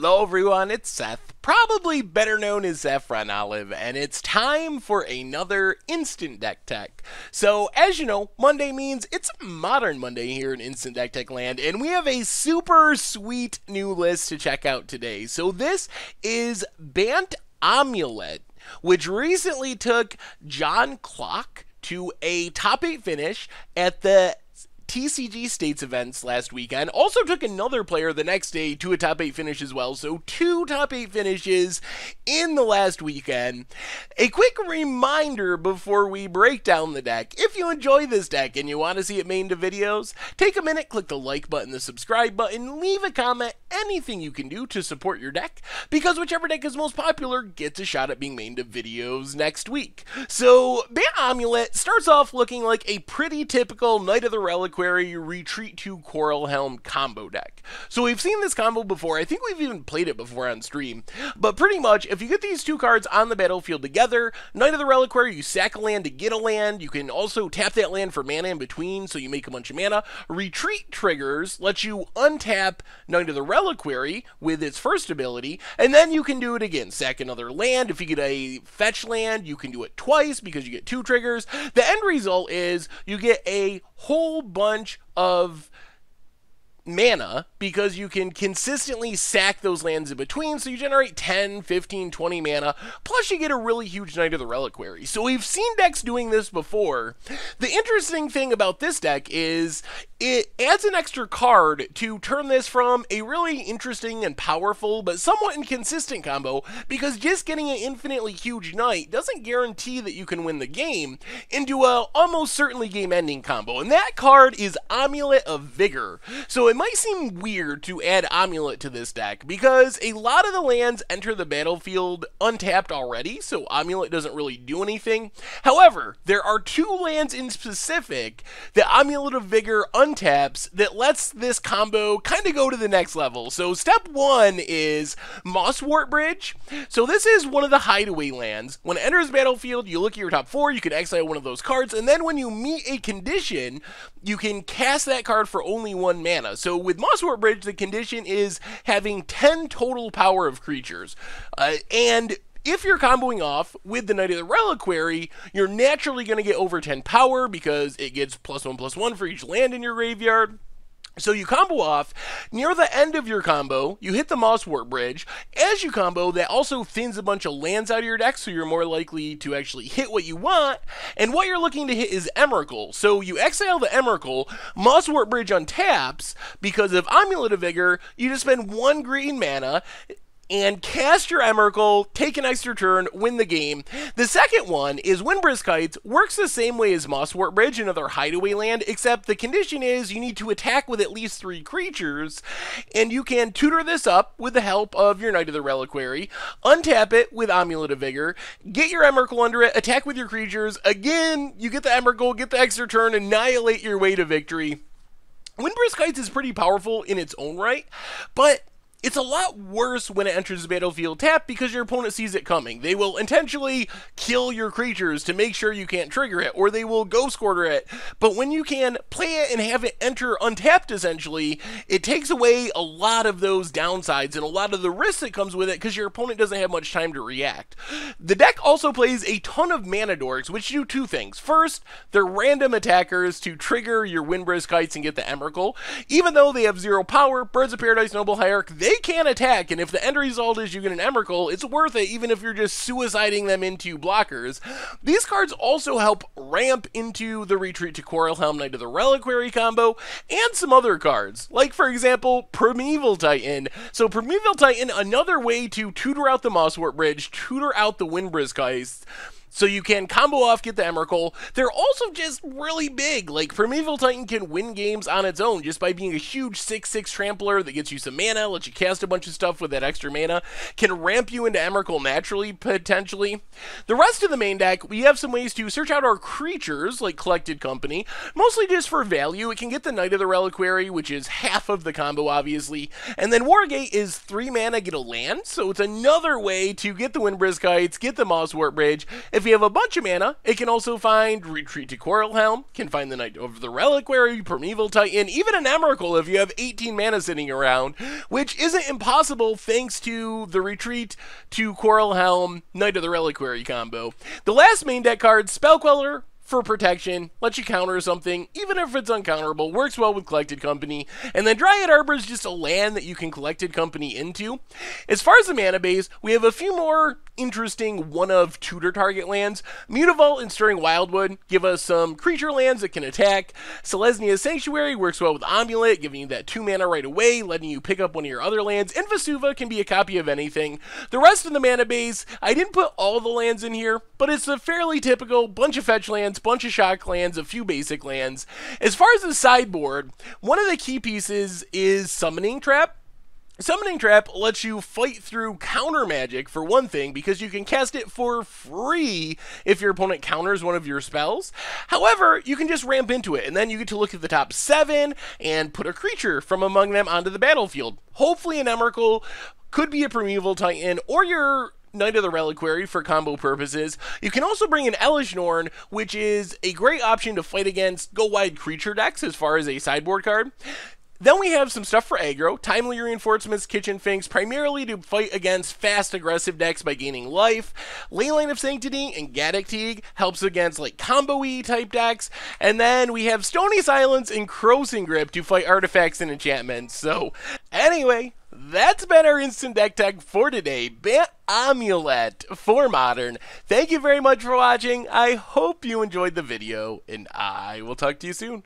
Hello everyone, it's Seth, probably better known as Saffron Olive, and it's time for another Instant Deck Tech. So, as you know, Monday means it's Modern Monday here in Instant Deck Tech land, and we have a super sweet new list to check out today. So this is Bant Amulet, which recently took John Clock to a top 8 finish at the TCG States events last weekend. Also took another player the next day to a top 8 finish as well. So 2 top 8 finishes in the last weekend. A quick reminder before we break down the deck. If you enjoy this deck and you want to see it made into videos, take a minute, click the like button, the subscribe button, leave a comment, anything you can do to support your deck, because whichever deck is most popular gets a shot at being made into videos next week. So Bant Amulet starts off looking like a pretty typical Knight of the Reliquary Retreat to Coralhelm combo deck. So we've seen this combo before. I think we've even played it before on stream. But pretty much, if you get these 2 cards on the battlefield together, Knight of the Reliquary, you sack a land to get a land. You can also tap that land for mana in between, so you make a bunch of mana. Retreat triggers lets you untap Knight of the Reliquary with its first ability, and then you can do it again. Sack another land. If you get a fetch land, you can do it twice because you get 2 triggers. The end result is you get a whole bunch of mana because you can consistently sack those lands in between, so you generate 10, 15, 20 mana, plus you get a really huge Knight of the Reliquary. So we've seen decks doing this before. The interesting thing about this deck is it adds an extra card to turn this from a really interesting and powerful but somewhat inconsistent combo, because just getting an infinitely huge Knight doesn't guarantee that you can win the game, into a almost certainly game-ending combo. And that card is Amulet of Vigor. So it might seem weird to add Amulet to this deck because a lot of the lands enter the battlefield untapped already, so Amulet doesn't really do anything. However, there are 2 lands in specific that Amulet of Vigor untaps that lets this combo kind of go to the next level. So step 1 is Mosswort Bridge. So this is one of the hideway lands. When it enters the battlefield, you look at your top 4, you can exile one of those cards, and then when you meet a condition, you can cast that card for only 1 mana. So with Mosswort Bridge, the condition is having 10 total power of creatures. And if you're comboing off with the Knight of the Reliquary, you're naturally going to get over 10 power because it gets +1/+1 for each land in your graveyard. So you combo off. Near the end of your combo, you hit the Mosswort Bridge. As you combo, that also thins a bunch of lands out of your deck, so you're more likely to actually hit what you want. And what you're looking to hit is Emrakul. So you exile the Emrakul, Mosswort Bridge untaps. Because of Amulet of Vigor, you just spend 1 green mana and cast your Emrakul, take an extra turn, win the game. The second one is Windbrisk Heights. Works the same way as Mosswort Bridge, another hideaway land, except the condition is you need to attack with at least 3 creatures, and you can tutor this up with the help of your Knight of the Reliquary, untap it with Amulet of Vigor, get your Emrakul under it, attack with your creatures. Again, you get the Emrakul, get the extra turn, annihilate your way to victory. Windbrisk Heights is pretty powerful in its own right, but it's a lot worse when it enters the battlefield tapped because your opponent sees it coming. They will intentionally kill your creatures to make sure you can't trigger it, or they will ghost quarter it. But when you can play it and have it enter untapped, essentially, it takes away a lot of those downsides and a lot of the risks that comes with it because your opponent doesn't have much time to react. The deck also plays a ton of mana dorks, which do 2 things. First, they're random attackers to trigger your Windbrisk Heights and get the Emrakul. Even though they have 0 power, Birds of Paradise Noble Hierarch, they can attack, and if the end result is you get an Emrakul, it's worth it even if you're just suiciding them into blockers. These cards also help ramp into the Retreat to Coralhelm Knight of the Reliquary combo, and some other cards, like for example, Primeval Titan. So Primeval Titan, another way to tutor out the Mosswort Bridge, tutor out the Windbrisk Heights, so you can combo off, get the Emrakul. They're also just really big. Like, Primeval Titan can win games on its own just by being a huge 6/6 trampler that gets you some mana, lets you cast a bunch of stuff with that extra mana, can ramp you into Emrakul naturally, potentially. The rest of the main deck, we have some ways to search out our creatures, like Collected Company, mostly just for value. It can get the Knight of the Reliquary, which is half of the combo, obviously. And then Wargate is 3 mana, get a land, so it's another way to get the Windbrisk Heights, get the Mosswort Bridge. If If you have a bunch of mana, it can also find Retreat to Coralhelm, can find the Knight of the Reliquary, Primeval Titan, even an Emrakul if you have 18 mana sitting around, which isn't impossible thanks to the Retreat to Coralhelm Knight of the Reliquary combo. The last main deck card, Spellqueller, for protection, lets you counter something, even if it's uncounterable, works well with Collected Company, and then Dryad Arbor is just a land that you can Collected Company into. As far as the mana base, we have a few more interesting one-of tutor target lands. Mutavault and Stirring Wildwood give us some creature lands that can attack. Selesnia's Sanctuary works well with Amulet, giving you that 2 mana right away, letting you pick up one of your other lands, and Vesuva can be a copy of anything. The rest of the mana base, I didn't put all the lands in here, but it's a fairly typical bunch of fetch lands, bunch of shock lands, a few basic lands. As far as the sideboard, one of the key pieces is Summoning Trap. Summoning Trap lets you fight through counter magic for one thing, because you can cast it for free if your opponent counters one of your spells. However, you can just ramp into it, and then you get to look at the top 7 and put a creature from among them onto the battlefield. Hopefully an Emrakul, could be a Primeval Titan, or your Knight of the Reliquary for combo purposes. You can also bring in Elesh Norn, which is a great option to fight against go-wide creature decks as far as a sideboard card. Then we have some stuff for aggro, Timely Reinforcements, Kitchen Finks, primarily to fight against fast aggressive decks by gaining life. Leyline of Sanctity and Gaddock Teague helps against like combo-y type decks. And then we have Stony Silence and Crossing Grip to fight artifacts and enchantments. So anyway, that's been our instant deck tech for today. Bant Amulet for Modern. Thank you very much for watching. I hope you enjoyed the video, and I will talk to you soon.